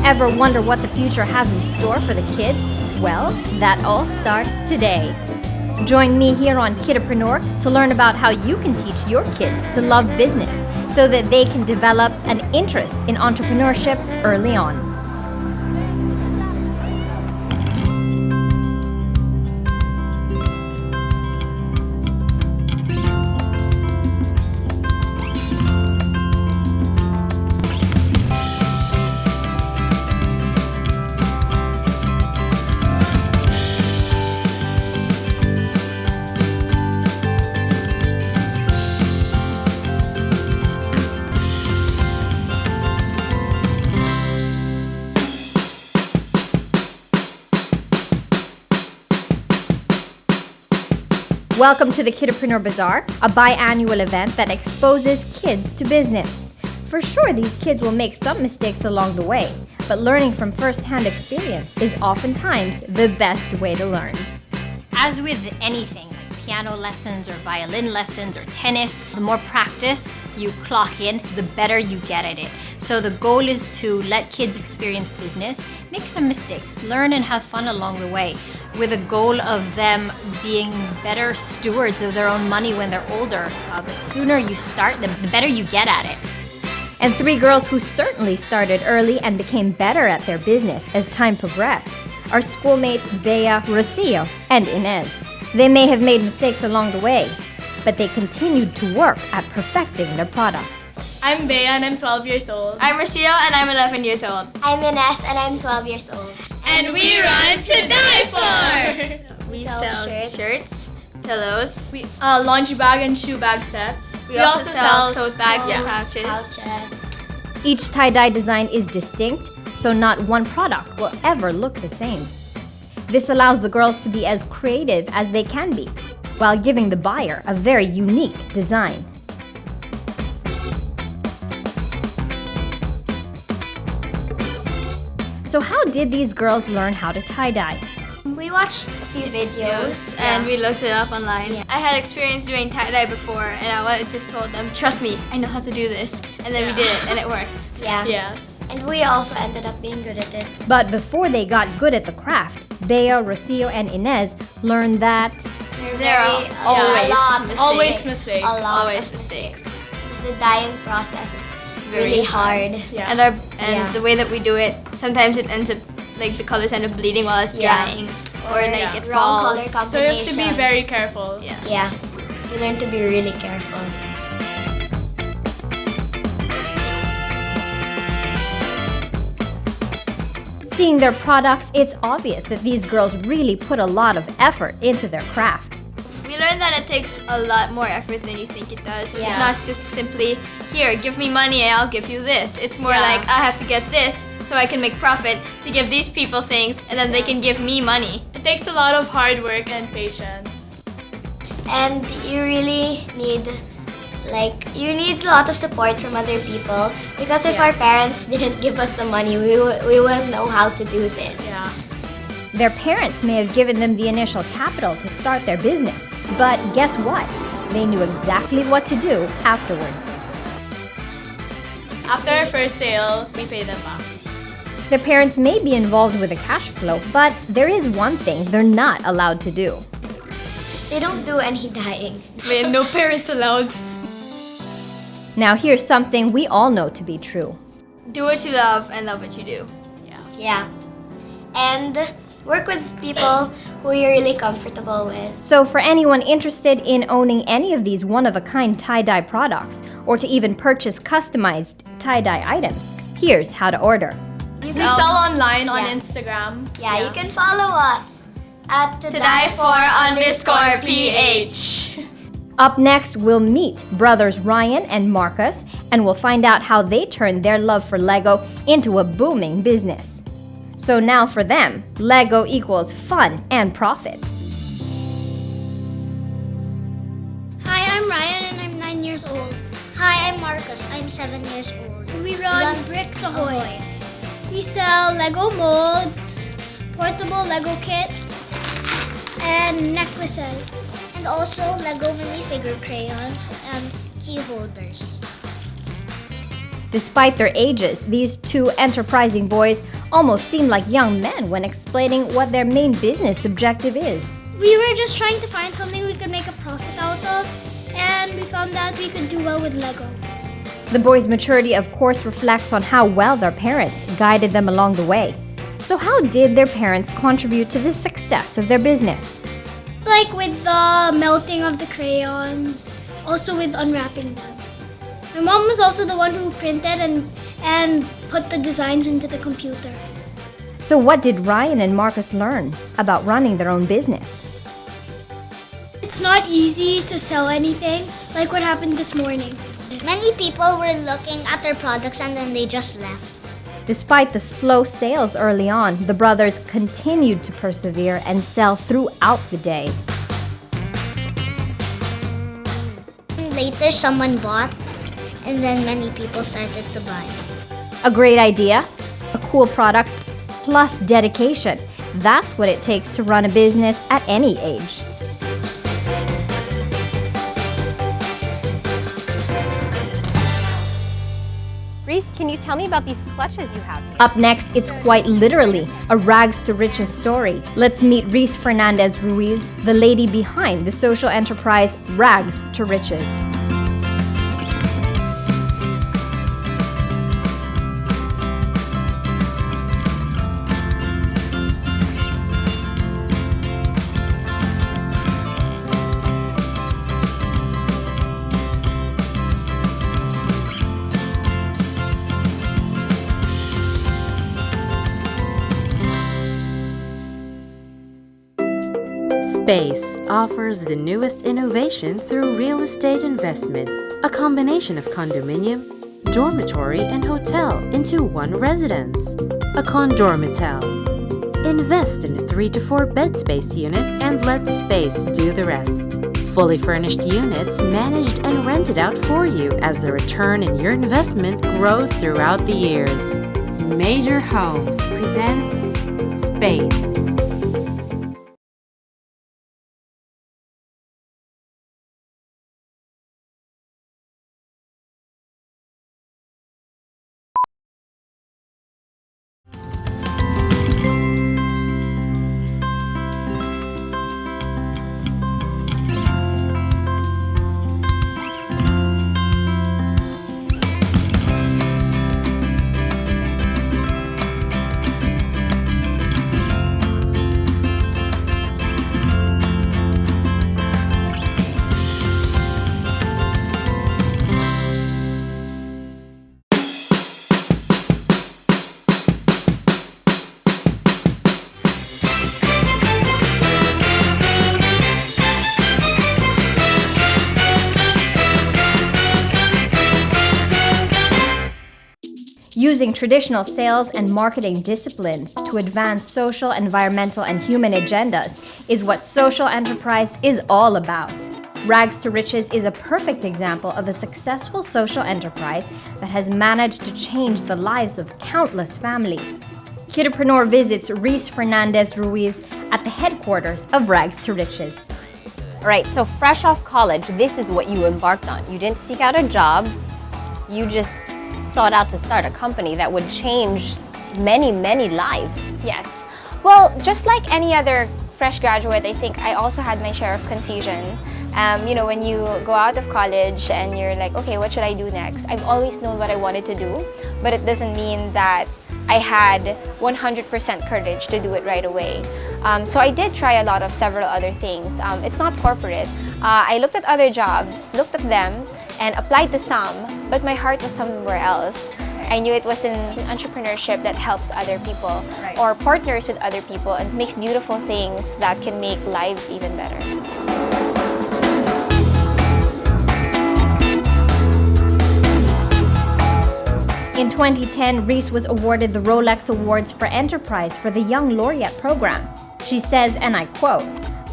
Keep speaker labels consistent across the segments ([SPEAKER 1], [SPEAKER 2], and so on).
[SPEAKER 1] Ever wonder what the future has in store for the kids? Well, that all starts today. Join me here on Kiddo-preneur to learn about how you can teach your kids to love business so that they can develop an interest in entrepreneurship early on. Welcome to the Kiddo-preneur Bazaar, a biannual event that exposes kids to business. For sure, these kids will make some mistakes along the way, but learning from first-hand experience is oftentimes the best way to learn. As with anything, like piano lessons or violin lessons or tennis, the more practice you clock in, the better you get at it. So the goal is to let kids experience business, make some mistakes, learn and have fun along the way, with a goal of them being better stewards of their own money when they're older. The sooner you start, the better you get at it. And three girls who certainly started early and became better at their business as time progressed are schoolmates Bea, Rocio, and Inez. They may have made mistakes along the way, but they continued to work at perfecting their product.
[SPEAKER 2] I'm Bea and I'm 12 years old.
[SPEAKER 3] I'm Rocio and I'm 11 years old.
[SPEAKER 4] I'm Inez and I'm 12 years old.
[SPEAKER 3] And we run to die for! We
[SPEAKER 4] sell
[SPEAKER 3] shirts, pillows.
[SPEAKER 2] We laundry bag and shoe bag sets.
[SPEAKER 3] We also sell tote bags and
[SPEAKER 4] pouches.
[SPEAKER 1] Each tie-dye design is distinct, so not one product will ever look the same. This allows the girls to be as creative as they can be, while giving the buyer a very unique design. So how did these girls learn how to tie-dye?
[SPEAKER 4] We watched a few videos
[SPEAKER 3] and we looked it up online. Yeah. I had experience doing tie-dye before and I just told them, trust me, I know how to do this. And then we did it and it worked.
[SPEAKER 4] Yeah.
[SPEAKER 2] Yes.
[SPEAKER 4] And we also ended up being good at it.
[SPEAKER 1] But before they got good at the craft, Bea, Rocio, and Inez learned that
[SPEAKER 4] There are
[SPEAKER 2] always mistakes.
[SPEAKER 3] Always mistakes.
[SPEAKER 4] Because the dyeing process is really hard.
[SPEAKER 2] Yeah.
[SPEAKER 3] And the way that we do it, sometimes it ends up, like the colors end up bleeding while it's drying. Or like it
[SPEAKER 4] wrong
[SPEAKER 3] falls.
[SPEAKER 4] color combinations.
[SPEAKER 2] So you have to be very careful.
[SPEAKER 4] Yeah. You learn to be really careful.
[SPEAKER 1] seeing their products, it's obvious that these girls really put a lot of effort into their craft.
[SPEAKER 3] We learned that it takes a lot more effort than you think it does.
[SPEAKER 4] Yeah.
[SPEAKER 3] It's not just simply, here, give me money and I'll give you this. It's more like, I have to get this so I can make profit to give these people things and then they can give me money.
[SPEAKER 2] It takes a lot of hard work and patience.
[SPEAKER 4] And you really need a lot of support from other people, because if our parents didn't give us the money, we wouldn't know how to do this.
[SPEAKER 2] Yeah.
[SPEAKER 1] Their parents may have given them the initial capital to start their business, but guess what? They knew exactly what to do afterwards.
[SPEAKER 2] After our first sale, we pay them back.
[SPEAKER 1] Their parents may be involved with the cash flow, but there is one thing they're not allowed to do.
[SPEAKER 4] They don't do any dyeing.
[SPEAKER 3] Man, no parents allowed.
[SPEAKER 1] Now here's something we all know to be true.
[SPEAKER 3] Do what you love and love what you do.
[SPEAKER 4] Yeah. And work with people who you're really comfortable with.
[SPEAKER 1] So for anyone interested in owning any of these one-of-a-kind tie-dye products, or to even purchase customized tie-dye items, here's how to order.
[SPEAKER 2] We sell online on
[SPEAKER 4] Yeah.
[SPEAKER 2] Instagram.
[SPEAKER 4] Yeah, you can follow us at
[SPEAKER 3] To die for _PH.
[SPEAKER 1] Up next, we'll meet brothers Ryan and Marcus, and we'll find out how they turned their love for Lego into a booming business. So now for them, Lego equals fun and profit.
[SPEAKER 5] Hi, I'm Ryan and I'm 9 years old. Hi, I'm Marcus. I'm 7 years old. We run Bricks Ahoy. We sell Lego molds, portable Lego kits, and necklaces. And also Lego minifigure crayons and key holders.
[SPEAKER 1] Despite their ages, these two enterprising boys almost seem like young men when explaining what their main business objective is.
[SPEAKER 5] We were just trying to find something we could make a profit out of, and we found that we could do well with Lego.
[SPEAKER 1] The boys' maturity, of course, reflects on how well their parents guided them along the way. So how did their parents contribute to the success of their business?
[SPEAKER 5] Like with the melting of the crayons, also with unwrapping them. My mom was also the one who printed and put the designs into the computer.
[SPEAKER 1] So what did Ryan and Marcus learn about running their own business?
[SPEAKER 5] It's not easy to sell anything, like what happened this morning.
[SPEAKER 4] Many people were looking at their products and then they just left.
[SPEAKER 1] Despite the slow sales early on, the brothers continued to persevere and sell throughout the day.
[SPEAKER 4] Later, someone bought, and then many people started to buy.
[SPEAKER 1] A great idea, a cool product, plus dedication. That's what it takes to run a business at any age.
[SPEAKER 6] Reese, can you tell me about these clutches you have?
[SPEAKER 1] Up next, it's quite literally a rags to riches story. Let's meet Reese Fernandez Ruiz, the lady behind the social enterprise Rags to Riches.
[SPEAKER 7] Space offers the newest innovation through real estate investment, a combination of condominium, dormitory, and hotel into one residence, a Condormitel. Invest in a 3 to 4 bed space unit and let space do the rest. Fully furnished units managed and rented out for you as the return in your investment grows throughout the years. Major Homes presents Space.
[SPEAKER 1] Using traditional sales and marketing disciplines to advance social, environmental, and human agendas is what social enterprise is all about. Rags to Riches is a perfect example of a successful social enterprise that has managed to change the lives of countless families. Kiddo-preneur visits Reese Fernandez Ruiz at the headquarters of Rags to Riches.
[SPEAKER 6] All right, so fresh off college, this is what you embarked on. You didn't seek out a job, you just sought out to start a company that would change many, many lives.
[SPEAKER 8] Yes. Well, just like any other fresh graduate, I think I also had my share of confusion. When you go out of college and you're like, okay, what should I do next? I've always known what I wanted to do, but it doesn't mean that I had 100% courage to do it right away. So I did try several other things. It's not corporate. I looked at other jobs, looked at them, and applied to some, but my heart was somewhere else. I knew it was in entrepreneurship that helps other people or partners with other people and makes beautiful things that can make lives even better.
[SPEAKER 1] In 2010, Reese was awarded the Rolex Awards for Enterprise for the Young Laureate program. She says, and I quote,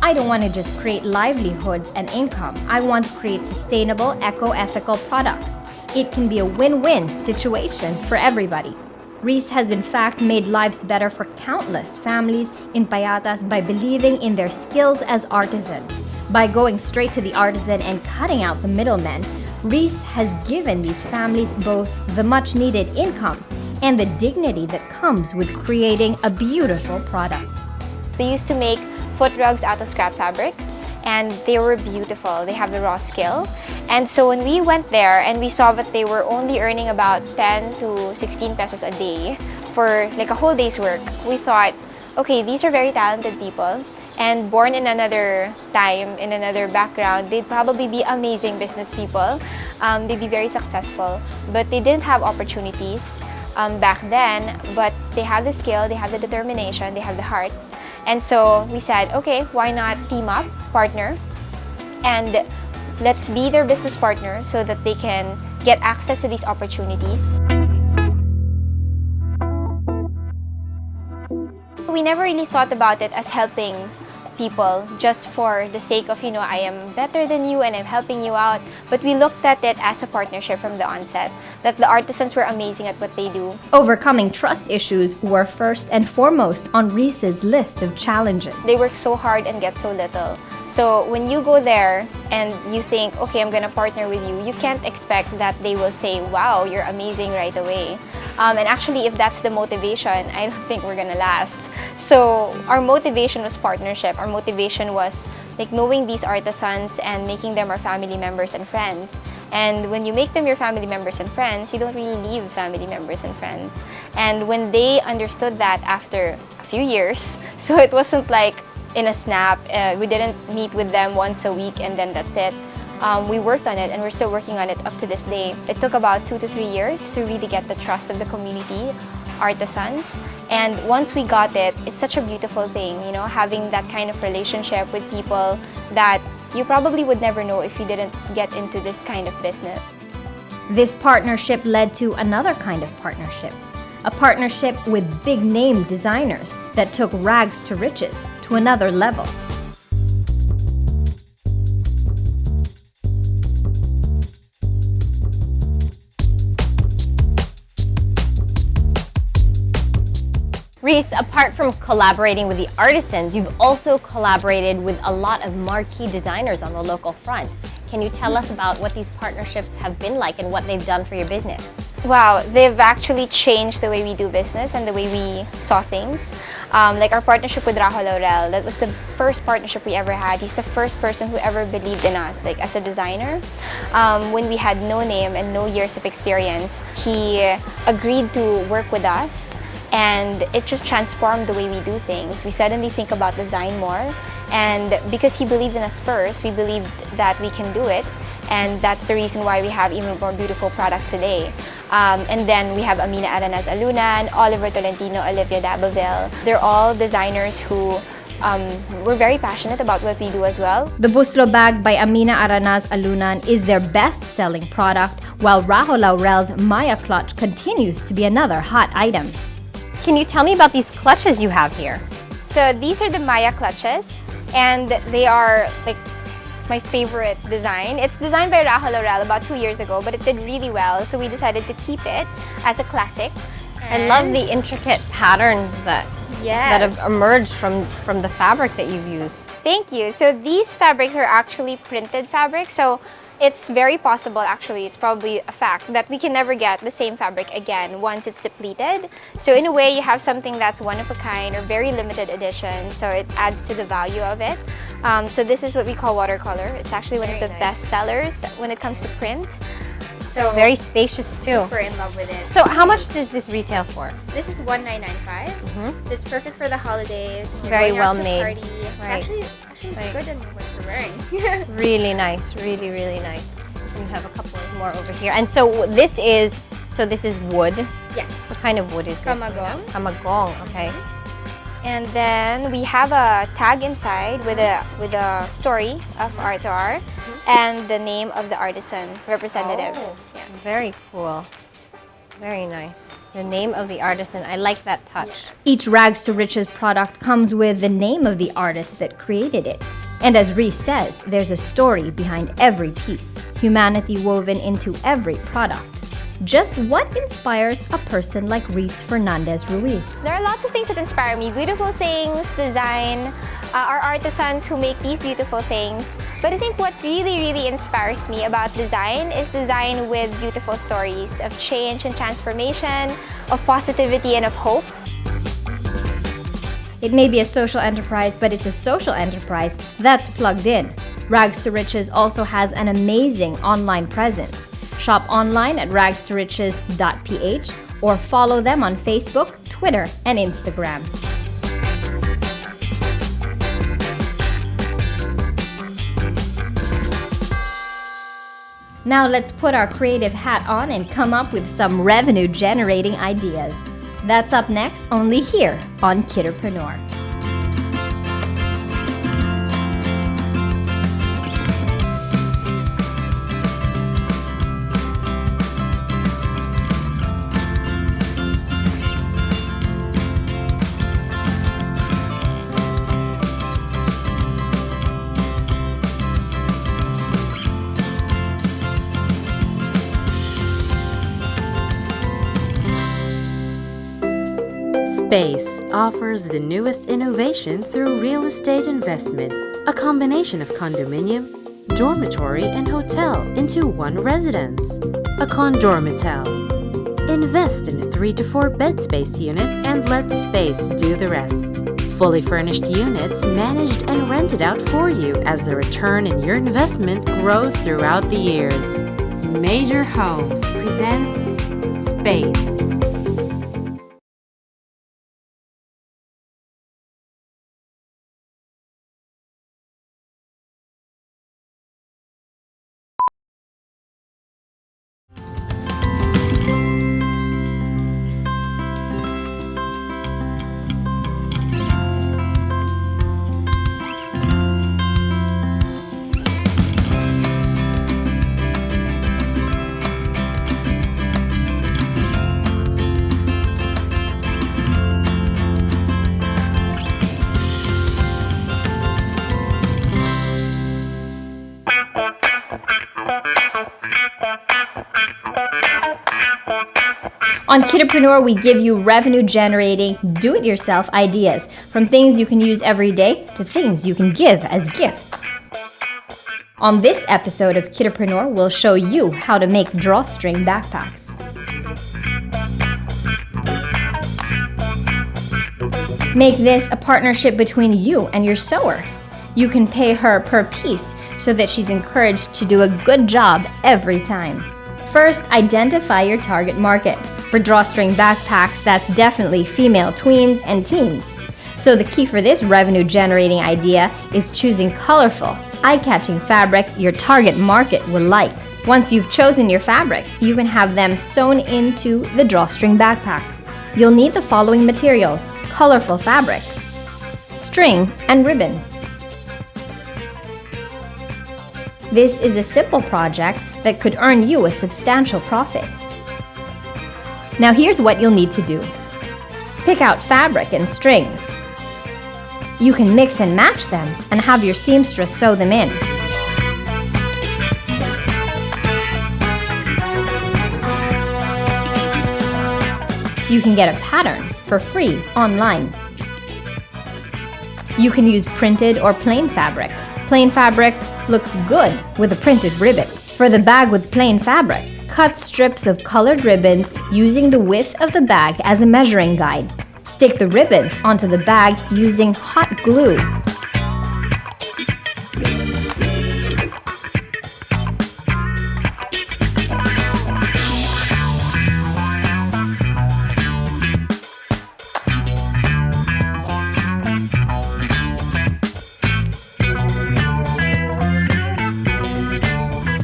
[SPEAKER 1] "I don't want to just create livelihoods and income. I want to create sustainable, eco-ethical products. It can be a win-win situation for everybody." Reese has in fact made lives better for countless families in Payatas by believing in their skills as artisans. By going straight to the artisan and cutting out the middlemen, Reese has given these families both the much needed income and the dignity that comes with creating a beautiful product.
[SPEAKER 8] They used to make foot rugs out of scrap fabric, and they were beautiful. They have the raw skill. And so when we went there and we saw that they were only earning about 10 to 16 pesos a day for like a whole day's work, we thought, okay, these are very talented people, and born in another time, in another background, they'd probably be amazing business people. They'd be very successful, but they didn't have opportunities back then, but they have the skill, they have the determination, they have the heart. And so we said, okay, why not team up, partner, and let's be their business partner so that they can get access to these opportunities. We never really thought about it as helping people just for the sake of, I am better than you and I'm helping you out. But we looked at it as a partnership from the onset, that the artisans were amazing at what they do.
[SPEAKER 1] Overcoming trust issues were first and foremost on Reese's list of challenges.
[SPEAKER 8] They work so hard and get so little. So when you go there and you think, okay, I'm gonna partner with you, you can't expect that they will say, wow, you're amazing right away. And actually, if that's the motivation, I don't think we're gonna last. So our motivation was partnership. Our motivation was like knowing these artisans and making them our family members and friends. And when you make them your family members and friends, you don't really leave family members and friends. And when they understood that after a few years, so it wasn't like in a snap, we didn't meet with them once a week and then that's it. We worked on it and we're still working on it up to this day. It took about 2 to 3 years to really get the trust of the community, artisans. And once we got it, it's such a beautiful thing, having that kind of relationship with people that you probably would never know if you didn't get into this kind of business.
[SPEAKER 1] This partnership led to another kind of partnership, a partnership with big name designers that took rags to riches to another level.
[SPEAKER 6] Reese, apart from collaborating with the artisans, you've also collaborated with a lot of marquee designers on the local front. Can you tell us about what these partnerships have been like and what they've done for your business?
[SPEAKER 8] Wow, they've actually changed the way we do business and the way we saw things. Like our partnership with Rahul Laurel, that was the first partnership we ever had. He's the first person who ever believed in us, like as a designer. When we had no name and no years of experience, he agreed to work with us. And it just transformed the way we do things. We suddenly think about design more. And because he believed in us first, we believed that we can do it. And that's the reason why we have even more beautiful products today. And then we have Amina Aranaz Alunan, Oliver Tolentino, Olivia Dabaville. They're all designers who we're very passionate about what we do as well.
[SPEAKER 1] The Buslo bag by Amina Aranaz Alunan is their best-selling product, while Rahul Laurel's Maya clutch continues to be another hot item.
[SPEAKER 6] Can you tell me about these clutches you have here?
[SPEAKER 8] So these are the Maya clutches, and they are like my favorite design. It's designed by Rahul Laurel about 2 years ago, but it did really well, so we decided to keep it as a classic.
[SPEAKER 6] I love the intricate patterns that have emerged from the fabric that you've used.
[SPEAKER 8] Thank you. So these fabrics are actually printed fabric, so it's very possible, actually, it's probably a fact, that we can never get the same fabric again once it's depleted. So in a way, you have something that's one of a kind or very limited edition, so it adds to the value of it. So this is what we call watercolor. It's actually one of the best sellers when it comes to print. So
[SPEAKER 6] very spacious too.
[SPEAKER 8] Super in love with it.
[SPEAKER 6] So how much does this retail for?
[SPEAKER 8] This is $1995. So it's perfect for the holidays.
[SPEAKER 6] Very well made.
[SPEAKER 8] Party. It's actually good in what we're wearing.
[SPEAKER 6] Really nice, really, really nice. We have a couple more over here. And so this is wood.
[SPEAKER 8] Yes.
[SPEAKER 6] What kind of wood is this?
[SPEAKER 8] Kamagong.
[SPEAKER 6] Kamagong, okay.
[SPEAKER 8] And then we have a tag inside with a story of art and the name of the artisan representative.
[SPEAKER 6] Oh, yeah. Very cool. Very nice. The name of the artisan. I like that touch.
[SPEAKER 1] Each Rags to Riches product comes with the name of the artist that created it. And as Reese says, there's a story behind every piece, humanity woven into every product. Just what inspires a person like Reese Fernandez Ruiz?
[SPEAKER 8] There are lots of things that inspire me. Beautiful things, design, our artisans who make these beautiful things. But I think what really, really inspires me about design is design with beautiful stories of change and transformation, of positivity and of hope.
[SPEAKER 1] It may be a social enterprise, but it's a social enterprise that's plugged in. Rags to Riches also has an amazing online presence. Shop online at ragstoRiches.ph or follow them on Facebook, Twitter, and Instagram. Now let's put our creative hat on and come up with some revenue-generating ideas. That's up next, only here on Kiddo-preneur.
[SPEAKER 7] Space offers the newest innovation through real estate investment, a combination of condominium, dormitory, and hotel into one residence. A Condormitel. Invest in a 3 to 4 bed space unit and let space do the rest. Fully furnished units managed and rented out for you as the return in your investment grows throughout the years. Major Homes presents Space.
[SPEAKER 1] On Kiddo-preneur, we give you revenue-generating, do-it-yourself ideas, from things you can use every day to things you can give as gifts. On this episode of Kiddo-preneur, we'll show you how to make drawstring backpacks. Make this a partnership between you and your sewer. You can pay her per piece so that she's encouraged to do a good job every time. First, identify your target market. For drawstring backpacks, that's definitely female tweens and teens. So the key for this revenue-generating idea is choosing colorful, eye-catching fabrics your target market will like. Once you've chosen your fabric, you can have them sewn into the drawstring backpacks. You'll need the following materials: colorful fabric, string, and ribbons. This is a simple project that could earn you a substantial profit. Now here's what you'll need to do. Pick out fabric and strings. You can mix and match them and have your seamstress sew them in. You can get a pattern for free online. You can use printed or plain fabric. Plain fabric looks good with a printed ribbon. For the bag with plain fabric, cut strips of colored ribbons using the width of the bag as a measuring guide. Stick the ribbons onto the bag using hot glue.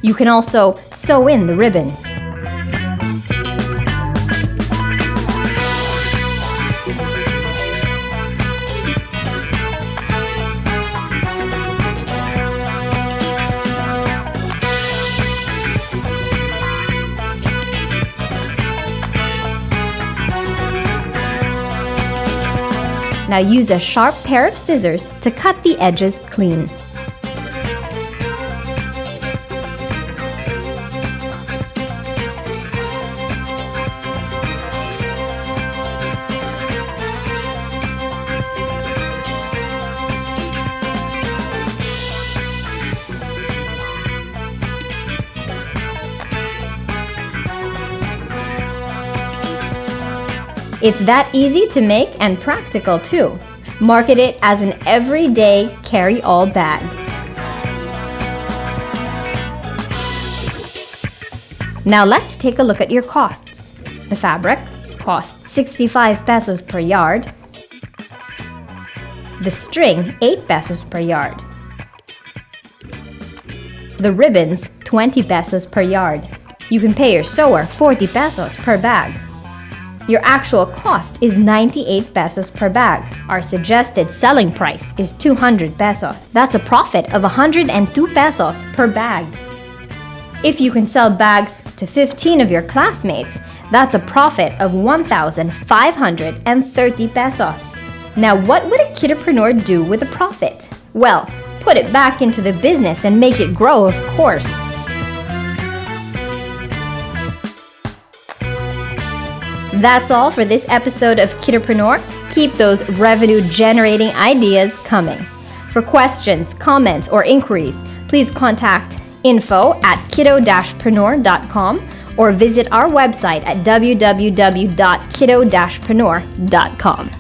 [SPEAKER 1] You can also sew in the ribbons. Now use a sharp pair of scissors to cut the edges clean. It's that easy to make and practical too. Market it as an everyday carry-all bag. Now let's take a look at your costs. The fabric costs 65 pesos per yard. The string, 8 pesos per yard. The ribbons, 20 pesos per yard. You can pay your sewer 40 pesos per bag. Your actual cost is 98 pesos per bag. Our suggested selling price is 200 pesos. That's a profit of 102 pesos per bag. If you can sell bags to 15 of your classmates, that's a profit of 1,530 pesos. Now, what would a Kiddo-preneur do with a profit? Well, put it back into the business and make it grow, of course. That's all for this episode of Kiddo-preneur. Keep those revenue-generating ideas coming. For questions, comments, or inquiries, please contact info@kiddo-preneur.com or visit our website at www.kiddo-preneur.com.